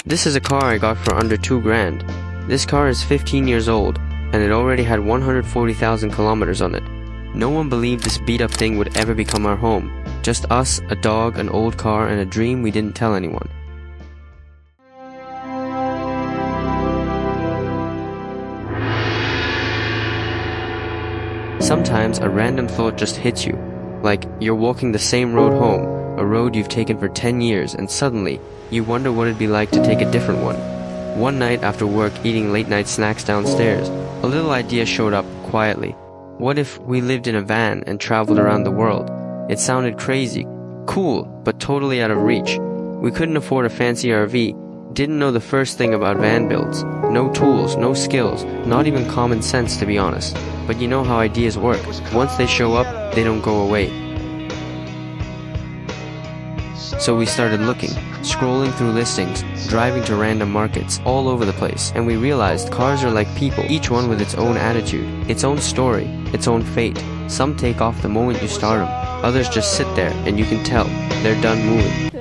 This is a car I got for under 2 grand. This car is 15 years old, and it already had 140,000 kilometers on it. No one believed this beat-up thing would ever become our home. Just us, a dog, an old car, and a dream we didn't tell anyone. Sometimes a random thought just hits you. Like, you're walking the same road home, a road you've taken for 10 years, and suddenly, you wonder what it'd be like to take a different one. One night after work eating late-night snacks downstairs, a little idea showed up quietly. What if we lived in a van and traveled around the world? It sounded crazy, cool, but totally out of reach. We couldn't afford a fancy RV, didn't know the first thing about van builds. No tools, no skills, not even common sense to be honest. But you know how ideas work. Once they show up, they don't go away. So we started looking, scrolling through listings, driving to random markets all over the place, and we realized cars are like people, each one with its own attitude, its own story, its own fate. Some take off the moment you start them, others just sit there and you can tell they're done moving.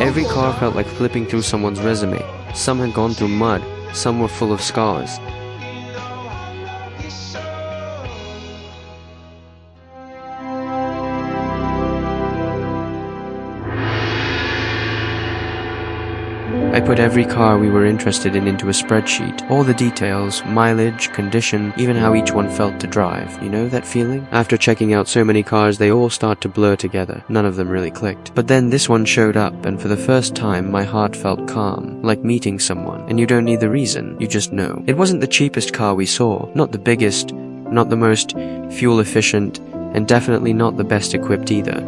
Every car felt like flipping through someone's resume. Some had gone through mud, some were full of scars. I put every car we were interested in into a spreadsheet. All the details, mileage, condition, even how each one felt to drive. You know that feeling? After checking out so many cars, they all start to blur together. None of them really clicked. But then this one showed up, and for the first time, my heart felt calm, like meeting someone. And you don't need the reason, you just know. It wasn't the cheapest car we saw, not the biggest, not the most fuel efficient, and definitely not the best equipped either.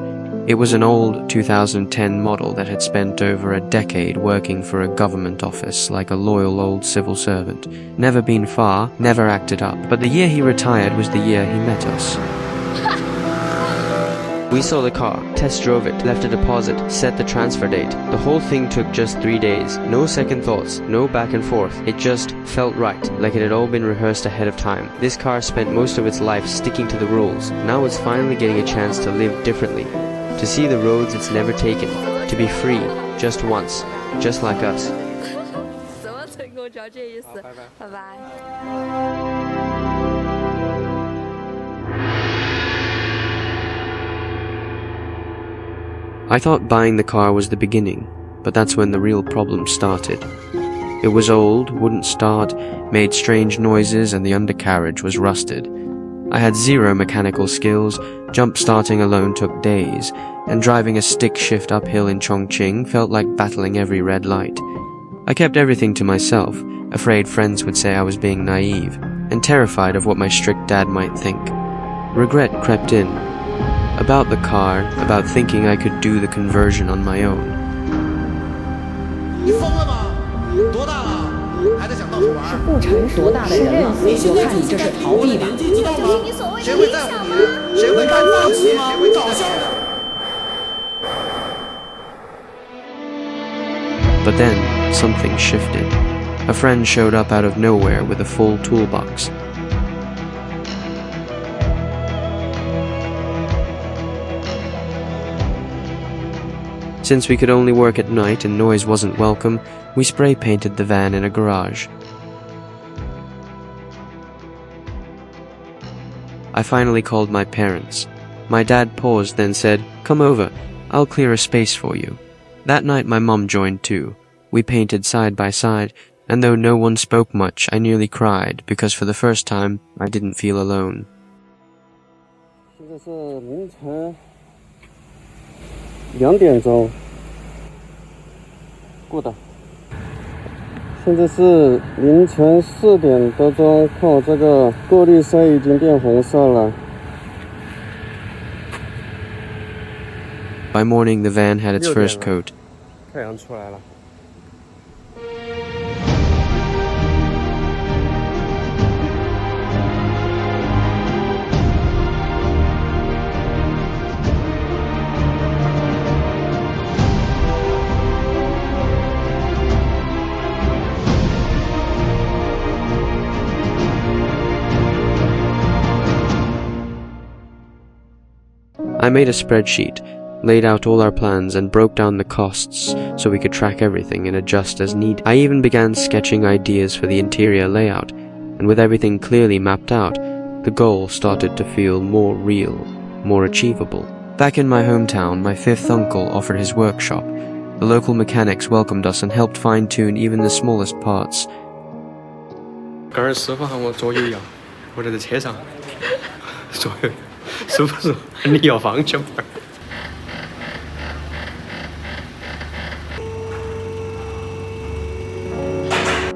It was an old 2010 model that had spent over a decade working for a government office like a loyal old civil servant. Never been far, never acted up. But the year he retired was the year he met us. We saw the car, test drove it, left a deposit, set the transfer date. The whole thing took just 3 days. No second thoughts, no back and forth. It just felt right, like it had all been rehearsed ahead of time. This car spent most of its life sticking to the rules. Now it's finally getting a chance to live differently. To see the roads it's never taken. To be free, just once, just like us. 怎么成功就这意思。拜拜。 I thought buying the car was the beginning, but that's when the real problem started. It was old, wouldn't start, made strange noises, and the undercarriage was rusted. I had zero mechanical skills, jump-starting alone took days, and driving a stick shift uphill in Chongqing felt like battling every red light. I kept everything to myself, afraid friends would say I was being naive, and terrified of what my strict dad might think. Regret crept in. About the car, about thinking I could do the conversion on my own. 你疯了吗？多大了？还在想到处玩？是不成熟大的人了，我看你这是逃避吧。谁会在乎你？谁会看放弃？谁会搞笑？ But then, something shifted. A friend showed up out of nowhere with a full toolbox. Since we could only work at night and noise wasn't welcome, we spray painted the van in a garage. I finally called my parents. My dad paused, then said, "Come over, I'll clear a space for you." That night my mom joined too. We painted side by side, and though no one spoke much, I nearly cried, because for the first time, I didn't feel alone. 现在是凌晨2点钟，过的。现在是凌晨4点多钟，看我这个过滤塞已经变红色了。 By morning, the van had its first coat. 太阳出来了。I made a spreadsheet, laid out all our plans and broke down the costs so we could track everything and adjust as needed. I even began sketching ideas for the interior layout, and with everything clearly mapped out, the goal started to feel more real, more achievable. Back in my hometown, my fifth uncle offered his workshop. The local mechanics welcomed us and helped fine-tune even the smallest parts. 刚才师傅喊我左右摇，我在车上左右摇，师傅说你摇方向盘。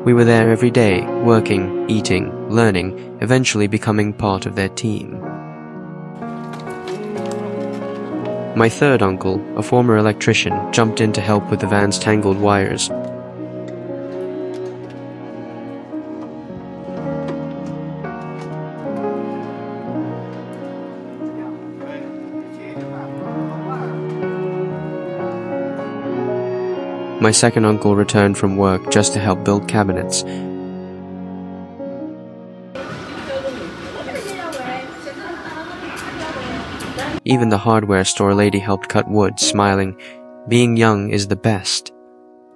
We were there every day, working, eating, learning, eventually becoming part of their team. My third uncle, a former electrician, jumped in to help with the van's tangled wires. My second uncle returned from work just to help build cabinets. Even the hardware store lady helped cut wood, smiling, "Being young is the best."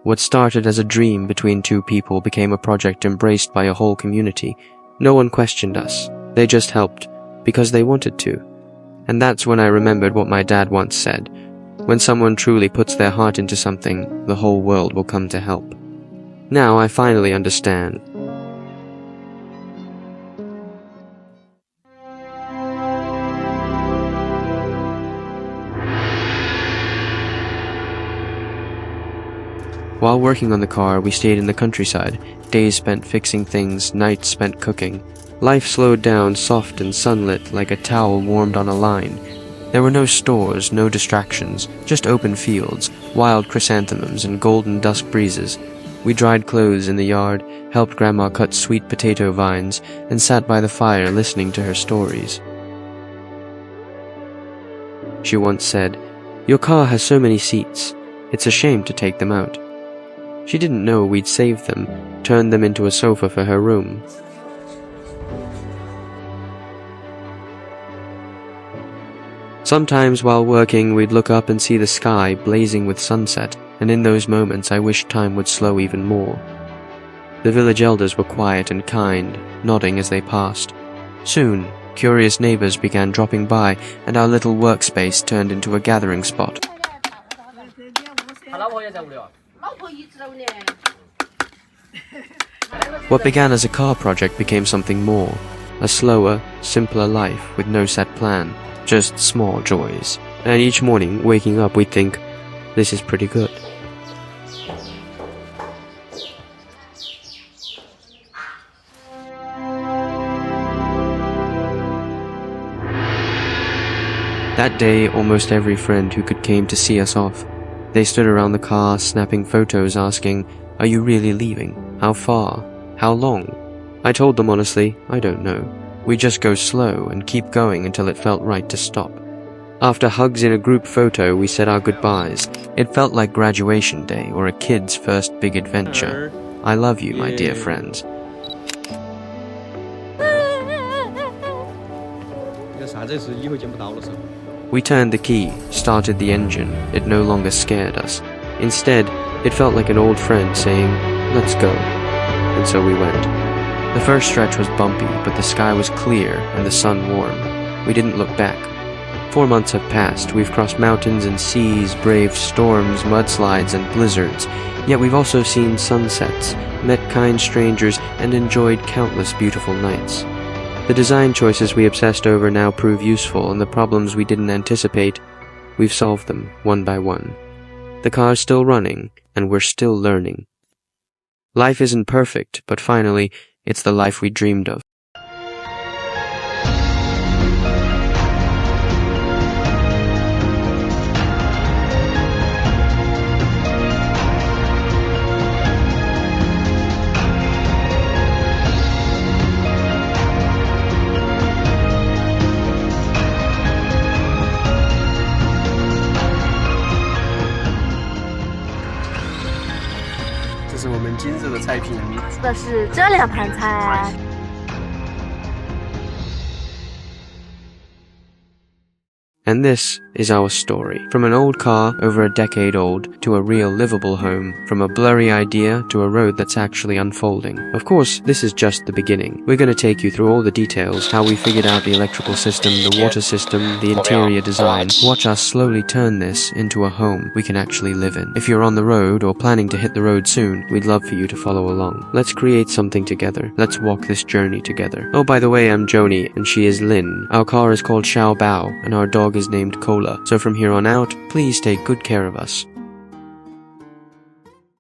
What started as a dream between two people became a project embraced by a whole community. No one questioned us. They just helped, because they wanted to. And that's when I remembered what my dad once said. When someone truly puts their heart into something, the whole world will come to help. Now I finally understand. While working on the car, we stayed in the countryside. Days spent fixing things, nights spent cooking. Life slowed down, soft and sunlit, like a towel warmed on a line. There were no stores, no distractions, just open fields, wild chrysanthemums and golden dusk breezes. We dried clothes in the yard, helped Grandma cut sweet potato vines, and sat by the fire listening to her stories. She once said, "Your car has so many seats. It's a shame to take them out." She didn't know we'd saved them, turned them into a sofa for her room. Sometimes while working, we'd look up and see the sky blazing with sunset, and in those moments I wished time would slow even more. The village elders were quiet and kind, nodding as they passed. Soon, curious neighbors began dropping by, and our little workspace turned into a gathering spot. What began as a car project became something more, a slower, simpler life with no set plan. Just small joys. And each morning, waking up, we'd think, this is pretty good. That day, almost every friend who could came to see us off. They stood around the car, snapping photos, asking, "Are you really leaving? How far? How long?" I told them honestly, I don't know. We just go slow and keep going until it felt right to stop. After hugs in a group photo, we said our goodbyes. It felt like graduation day or a kid's first big adventure. I love you, my dear friends. We turned the key, started the engine. It no longer scared us. Instead, it felt like an old friend saying, "Let's go." And so we went. The first stretch was bumpy, but the sky was clear and the sun warm. We didn't look back. 4 months have passed. We've crossed mountains and seas, braved storms, mudslides, and blizzards. Yet we've also seen sunsets, met kind strangers, and enjoyed countless beautiful nights. The design choices we obsessed over now prove useful, and the problems we didn't anticipate, we've solved them one by one. The car's still running, and we're still learning. Life isn't perfect, but finally, it's the life we dreamed of. And this is our story. From an old car over a decade old to a real livable home, from a blurry idea to a road that's actually unfolding. Of course, this is just the beginning. We're going to take you through all the details, how we figured out the electrical system, the water system, the interior design. Watch us slowly turn this into a home we can actually live in. If you're on the road or planning to hit the road soon, we'd love for you to follow along. Let's create something together. Let's walk this journey together. Oh, by the way, I'm Joni, and she is Lin. Our car is called Xiao Bao, and our dog is named Cola. So from here on out, please take good care of us.